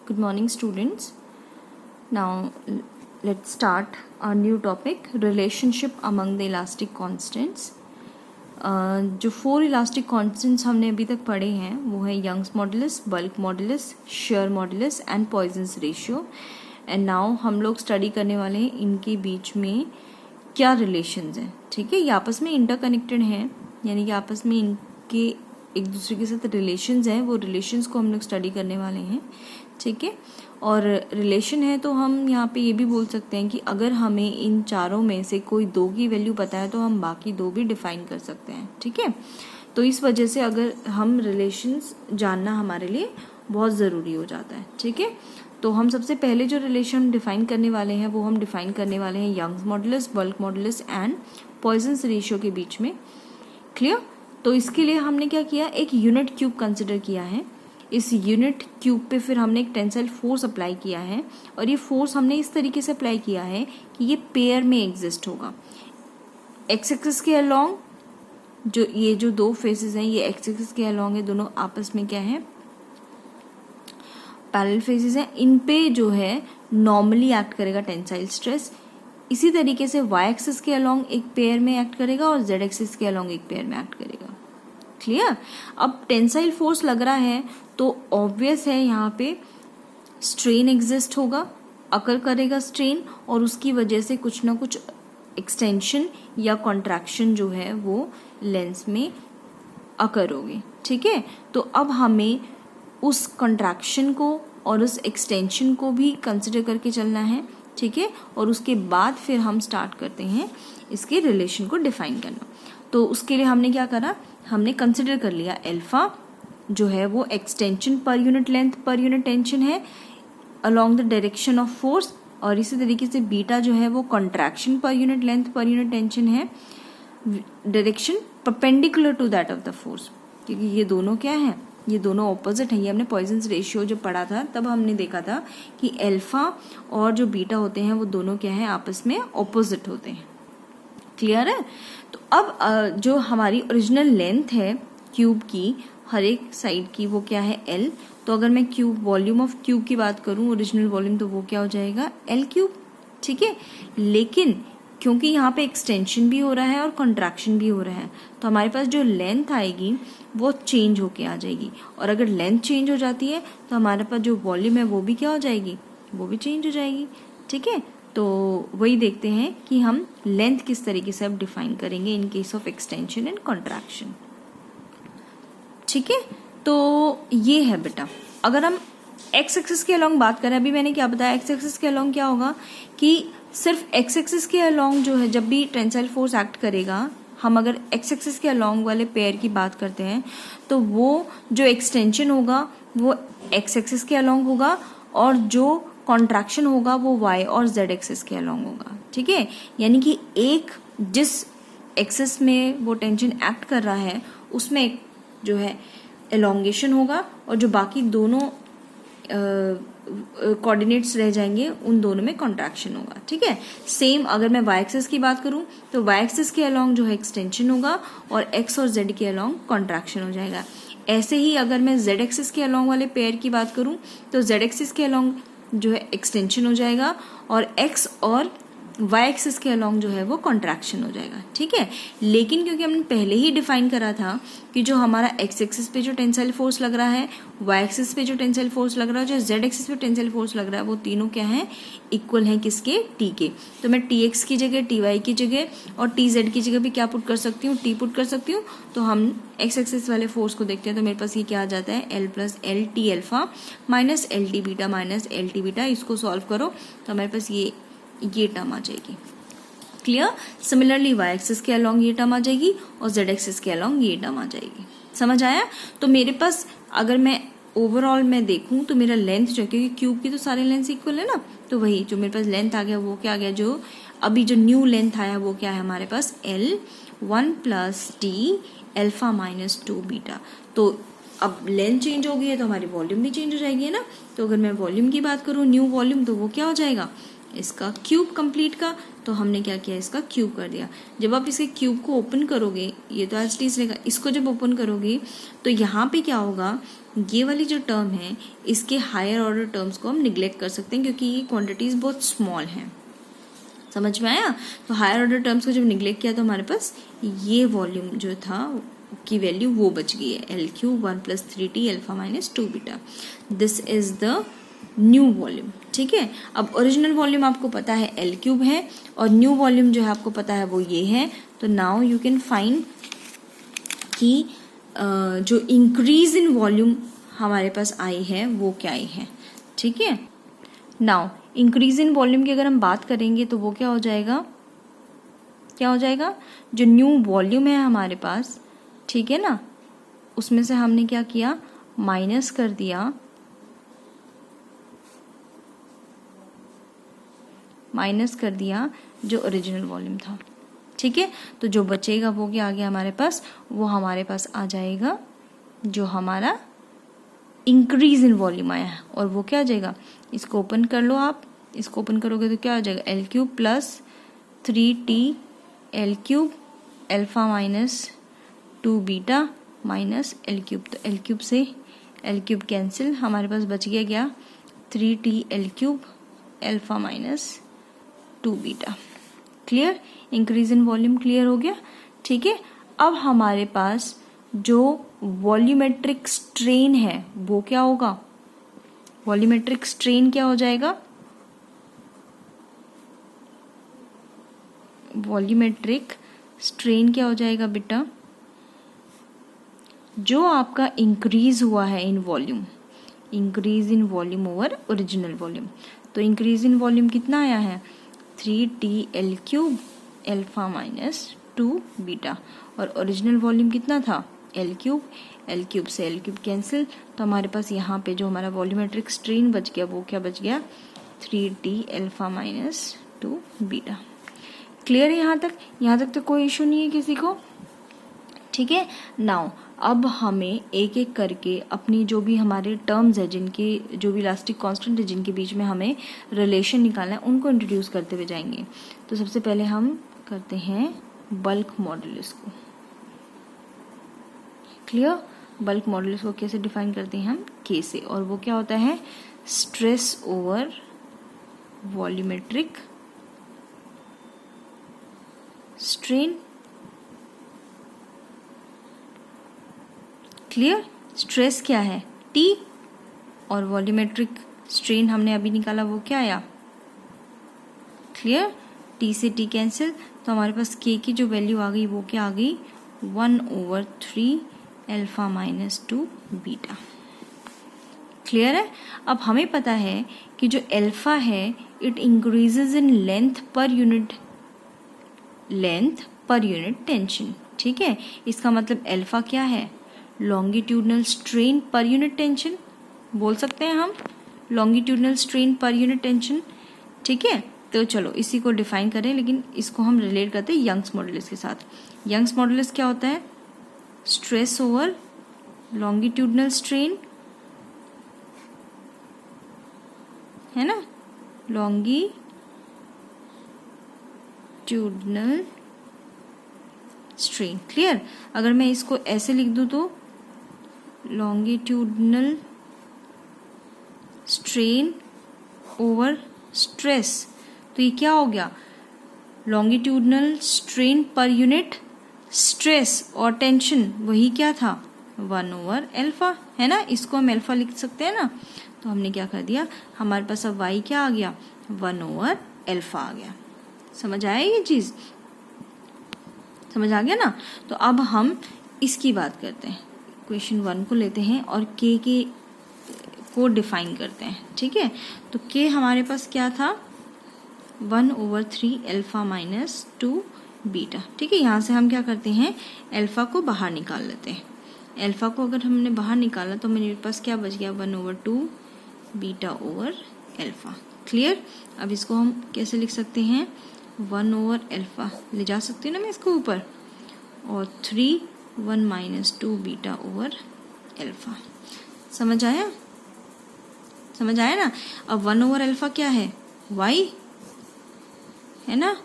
Good morning, students. Now, let's start our new topic, relationship among the elastic constants. जो 4 elastic constants हमने अभी तक पढ़े हैं वो है Young's modulus, bulk modulus, shear modulus and Poisson's ratio. And now हम लोग स्टडी करने वाले हैं इनके बीच में क्या रिलेशंस हैं. ठीक है, ये आपस में इंटरकनेक्टेड हैं, यानी कि आपस में इनके एक दूसरे के साथ रिलेशंस हैं. वो रिलेशंस को हम लोग स्टडी करने वाले हैं. ठीक है, और रिलेशन है तो हम यहाँ पे ये भी बोल सकते हैं कि अगर हमें इन चारों में से कोई 2 की वैल्यू पता है तो हम बाकी 2 भी डिफाइन कर सकते हैं. ठीक है, तो इस वजह से अगर हम रिलेशंस जानना हमारे लिए बहुत ज़रूरी हो जाता है. ठीक है, तो हम सबसे पहले जो रिलेशन डिफाइन करने वाले हैं वो हम डिफाइन करने वाले हैं Young's modulus, bulk modulus and Poisson's ratio के बीच में. क्लियर. तो इसके लिए हमने क्या किया, एक यूनिट क्यूब कंसिडर किया है. इस यूनिट क्यूब पे फिर हमने एक टेंसाइल फोर्स अप्लाई किया है, और ये फोर्स हमने इस तरीके से अप्लाई किया है कि ये पेयर में एग्जिस्ट होगा. एक्स एक्सिस के अलोंग जो 2 फेसेस हैं ये एक्स एक्सिस के अलोंग है, दोनों आपस में क्या है, पैरेलल फेसेस हैं. इन पे जो है नॉर्मली एक्ट करेगा टेंसाइल स्ट्रेस. इसी तरीके से वाई एक्सिस के अलोंग एक पेयर में एक्ट करेगा और जेड एक्सिस के अलोंग एक पेयर में एक्ट करेगा. क्लियर. अब टेंसाइल फोर्स लग रहा है तो ऑब्वियस है यहाँ पे स्ट्रेन एग्जिस्ट होगा, अकर करेगा स्ट्रेन, और उसकी वजह से कुछ ना कुछ एक्सटेंशन या कॉन्ट्रैक्शन जो है वो लेंस में अकर होगी. ठीक है, तो अब हमें उस कॉन्ट्रैक्शन को और उस एक्सटेंशन को भी कंसिडर करके चलना है. ठीक है, और उसके बाद फिर हम स्टार्ट करते हैं इसके रिलेशन को डिफाइन करना. तो उसके लिए हमने क्या करा, हमने कंसिडर कर लिया अल्फा जो है वो एक्सटेंशन पर यूनिट लेंथ पर यूनिट टेंशन है along the direction of force, और इसी तरीके से बीटा जो है वो कॉन्ट्रैक्शन पर यूनिट लेंथ पर यूनिट टेंशन है direction perpendicular to that of the force. क्योंकि ये दोनों क्या है, ये दोनों ऑपोजिट है. ये हमने पॉइजन्स रेशियो जब पढ़ा था तब हमने देखा था कि अल्फा और जो बीटा होते हैं वो दोनों क्या है, आपस में ऑपोजिट होते हैं. क्लियर है. तो अब जो हमारी ओरिजिनल लेंथ है क्यूब की हर एक साइड की वो क्या है, L. तो अगर मैं क्यूब वॉल्यूम ऑफ क्यूब की बात करूं, ओरिजिनल वॉल्यूम, तो वो क्या हो जाएगा, L क्यूब. ठीक है, लेकिन क्योंकि यहाँ पे एक्सटेंशन भी हो रहा है और कॉन्ट्रैक्शन भी हो रहा है तो हमारे पास जो लेंथ आएगी वो चेंज होके आ जाएगी. और अगर लेंथ चेंज हो जाती है तो हमारे पास जो वॉल्यूम है वो भी क्या हो जाएगी, वो भी चेंज हो जाएगी. ठीक है, तो वही देखते हैं कि हम लेंथ किस तरीके से अब डिफाइन करेंगे in case of extension and contraction. ठीक है, तो ये है बेटा. अगर हम एक्स एक्सिस के अलोंग बात करें, अभी मैंने क्या बताया, एक्स एक्सिस के अलोंग क्या होगा कि सिर्फ एक्स एक्सिस के अलोंग जो है जब भी टेंसाइल फोर्स एक्ट करेगा, हम अगर एक्स एक्सिस के अलोंग वाले पेयर की बात करते हैं तो वो जो एक्सटेंशन होगा वो एक्स एक्सिस के अलोंग होगा, और जो कॉन्ट्रैक्शन होगा वो वाई और जेड एक्सिस के अलोंग होगा. ठीक है, यानी कि एक जिस एक्सिस में वो टेंशन एक्ट कर रहा है उसमें एक जो है एलोंगेशन होगा, और जो बाकी दोनों कोऑर्डिनेट्स रह जाएंगे उन दोनों में कॉन्ट्रैक्शन होगा. ठीक है, सेम अगर मैं वाई एक्सिस की बात करूं तो वाई एक्सिस के अलोंग जो है एक्सटेंशन होगा और एक्स और जेड के अलोंग कॉन्ट्रैक्शन हो जाएगा. ऐसे ही अगर मैं जेड एक्सिस के अलोंग वाले पेयर की बात करूं तो जेड एक्सिस के अलोंग जो है एक्सटेंशन हो जाएगा और एक्स और वाई एक्सिस के अलोंग जो है वो कॉन्ट्रैक्शन हो जाएगा. ठीक है, लेकिन क्योंकि हमने पहले ही डिफाइन करा था कि जो हमारा एक्स एक्सिस पे जो टेंसाइल फोर्स लग रहा है, वाई एक्सिस पे जो टेंसाइल फोर्स लग रहा है, जो जेड एक्सिस पे टेंसाइल फोर्स लग रहा है, वो तीनों क्या है, इक्वल हैं किसके, टी के. तो मैं टी एक्स की जगह, टी वाई की जगह और टी जेड की जगह भी क्या पुट कर सकती हूँ, टी पुट कर सकती हूँ. तो हम एक्स एक्सिस वाले फोर्स को देखते हैं तो मेरे पास ये क्या आ जाता है, L plus L T alpha minus L T beta minus L T beta. इसको सॉल्व करो तो हमारे पास ये टर्म आ जाएगी. क्लियर. सिमिलरली वाई एक्सिस के अलोंग ये टर्म आ जाएगी और जेड एक्सिस के अलोंग ये टर्म आ जाएगी. समझ आया. तो मेरे पास अगर मैं ओवरऑल में देखूं तो मेरा लेंथ जो, क्योंकि क्यूब की तो सारे लेंथ इक्वल है ना, तो वही जो मेरे पास लेंथ आ गया वो क्या आ गया, जो अभी जो न्यू लेंथ आया वो क्या है हमारे पास, L1 plus T alpha minus 2 beta. तो अब लेंथ चेंज हो गई है तो हमारी वॉल्यूम भी चेंज हो जाएगी, है ना. तो अगर मैं वॉल्यूम की बात करूं, न्यू वॉल्यूम, तो वो क्या हो जाएगा, इसका क्यूब कंप्लीट का, तो हमने क्या किया, इसका क्यूब कर दिया। जब आप इसके क्यूब को ओपन करोगे, ये तो एज इट इज रहेगा, इसको जब ओपन करोगे तो यहाँ पे क्या होगा, ये वाली जो टर्म है इसके हायर ऑर्डर टर्म्स को हम निग्लेक्ट कर सकते हैं क्योंकि ये क्वांटिटीज बहुत स्मॉल हैं। समझ में आया? तो हायर ऑर्डर टर्म्स को जब निग्लेक्ट किया तो हमारे पास ये वॉल्यूम जो था की वैल्यू वो बच गई है, L cube 1 + 3t alpha minus 2 beta. This is the new volume. ठीक है, अब ओरिजिनल वॉल्यूम आपको पता है एल क्यूब है और न्यू वॉल्यूम जो है आपको पता है वो ये है। तो नाउ यू कैन फाइंड कि जो इंक्रीज इन वॉल्यूम हमारे पास आई है वो क्या आई है। ठीक है, नाउ इंक्रीज इन वॉल्यूम की अगर हम बात करेंगे तो वो क्या हो जाएगा, क्या हो जाएगा, जो न्यू वॉल्यूम है हमारे पास, ठीक है ना, उसमें से हमने क्या किया, माइनस कर दिया, जो ओरिजिनल वॉल्यूम था। ठीक है, तो जो बचेगा वो क्या आ गया हमारे पास, वो हमारे पास आ जाएगा जो हमारा इंक्रीज इन वॉल्यूम आया है, और वो क्या आ जाएगा, इसको ओपन कर लो आप, इसको ओपन करोगे तो क्या हो जाएगा, L cube plus 3t L cube alpha minus 2 beta minus L cube. तो एल क्यूब से एल क्यूब कैंसिल, हमारे पास बच गया क्या, 3t L cube alpha minus 2 beta. Clear, increase in volume clear हो गया। ठीक है, अब हमारे पास जो वॉल्यूमेट्रिक स्ट्रेन है वो क्या होगा, वॉल्यूमेट्रिक स्ट्रेन क्या हो जाएगा, वॉल्यूमेट्रिक स्ट्रेन क्या हो जाएगा बेटा, जो आपका इंक्रीज हुआ है in volume, increase in volume over original volume. तो इंक्रीज इन वॉल्यूम कितना आया है, 3t L cube alpha minus 2 beta, और ओरिजिनल वॉल्यूम कितना था, एल क्यूब से एल क्यूब कैंसिल, तो हमारे पास यहाँ पे जो हमारा वॉल्यूमेट्रिक स्ट्रेन बच गया वो क्या बच गया, 3t alpha minus 2 beta. Clear है यहाँ तक तो कोई इशू नहीं है किसी को। ठीक है, नाउ अब हमें एक एक करके अपनी जो भी हमारे टर्म्स है, जिनके जो भी इलास्टिक कांस्टेंट है, जिनके बीच में हमें रिलेशन निकालना है, उनको इंट्रोड्यूस करते हुए जाएंगे। तो सबसे पहले हम करते हैं बल्क मॉडुलस को। क्लियर, बल्क मॉडुलस को कैसे डिफाइन करते हैं हम, के से, और वो क्या होता है, stress over volumetric strain. Clear, stress क्या है, T, और वॉल्यूमेट्रिक स्ट्रेन हमने अभी निकाला वो क्या आया, क्लियर, T से T कैंसिल, तो हमारे पास K की जो वैल्यू आ गई वो क्या आ गई, 1/3 अल्फा माइनस 2 बीटा। क्लियर है, अब हमें पता है कि जो अल्फा है इट इंक्रीजेज इन लेंथ पर यूनिट टेंशन। ठीक है, इसका मतलब अल्फा क्या है, लॉन्गिट्यूडनल स्ट्रेन पर यूनिट टेंशन बोल सकते हैं हम, लॉन्गिट्यूडनल स्ट्रेन पर यूनिट टेंशन। ठीक है, तो चलो इसी को डिफाइन करें, लेकिन इसको हम रिलेट करते हैं यंग्स मॉडुलस के साथ। यंग्स मॉडुलस क्या होता है, स्ट्रेस ओवर लॉन्गिट्यूडनल स्ट्रेन, है ना, लॉन्गिट्यूडनल स्ट्रेन। क्लियर, अगर मैं इसको ऐसे लिख दूं तो लॉन्गिट्यूडनल स्ट्रेन ओवर स्ट्रेस, तो ये क्या हो गया, longitudinal strain per unit stress, और टेंशन वही क्या था, 1/अल्फा, है ना, इसको हम अल्फा लिख सकते हैं ना। तो हमने क्या कर दिया, हमारे पास अब y क्या आ गया, 1/अल्फा आ गया। समझ आया ये चीज, समझ आ गया ना। तो अब हम इसकी बात करते हैं, क्वेश्चन 1 को लेते हैं और k को डिफाइन करते हैं। ठीक है, तो k हमारे पास क्या था, 1/3 अल्फा माइनस 2 बीटा। ठीक है, यहाँ से हम क्या करते हैं, अल्फा को बाहर निकाल लेते हैं। अल्फा को अगर हमने बाहर निकाला तो मेरे पास क्या बच गया, 1/2 बीटा ओवर अल्फा। क्लियर, अब इसको हम कैसे लिख सकते हैं, 1/अल्फा ले जा सकती हूँ ना मैं इसको ऊपर, और 1 - 2 बीटा ओवर अल्फा। समझ आया ना। अब 1/अल्फा क्या है, y, है ना,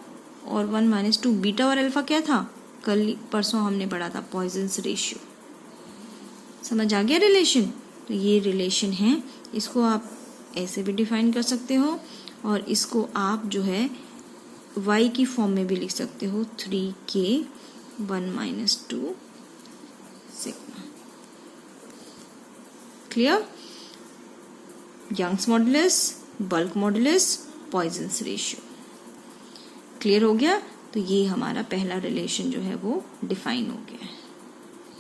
और 1 माइनस 2 बीटा और अल्फा क्या था, कल परसों हमने पढ़ा था पॉइजन्स रेशियो। समझ आ गया रिलेशन? तो ये रिलेशन है, इसको आप ऐसे भी डिफाइन कर सकते हो और इसको आप जो है y की फॉर्म में भी लिख सकते हो, 3k 1 minus 2 sigma. Clear? Young's modulus, bulk modulus, Poisson's ratio. Clear हो गया? तो ये हमारा पहला रिलेशन जो है वो डिफाइन हो गया है।